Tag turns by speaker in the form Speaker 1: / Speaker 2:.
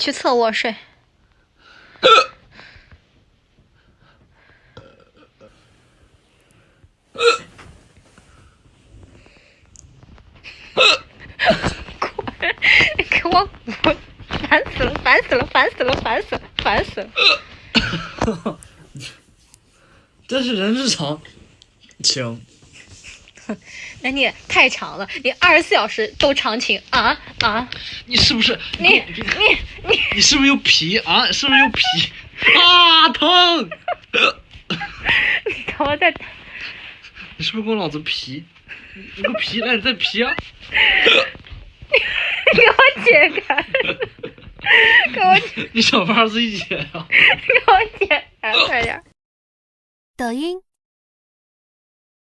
Speaker 1: 去侧卧睡。给我滚！烦死了，烦死了，烦死了，烦死了，烦死了！
Speaker 2: 这是人之常情。
Speaker 1: 那你也太长了，你24小时都长情啊！
Speaker 2: 你是不是？
Speaker 1: 你
Speaker 2: 是不是有皮啊？是不是有皮啊？疼！
Speaker 1: 你看我在，
Speaker 2: 你是不是给我脑子皮？你个皮，来你再皮啊！
Speaker 1: 你给我解开！给我，
Speaker 2: 你想法自己解啊！
Speaker 1: 给我解开，快点！
Speaker 3: 抖音、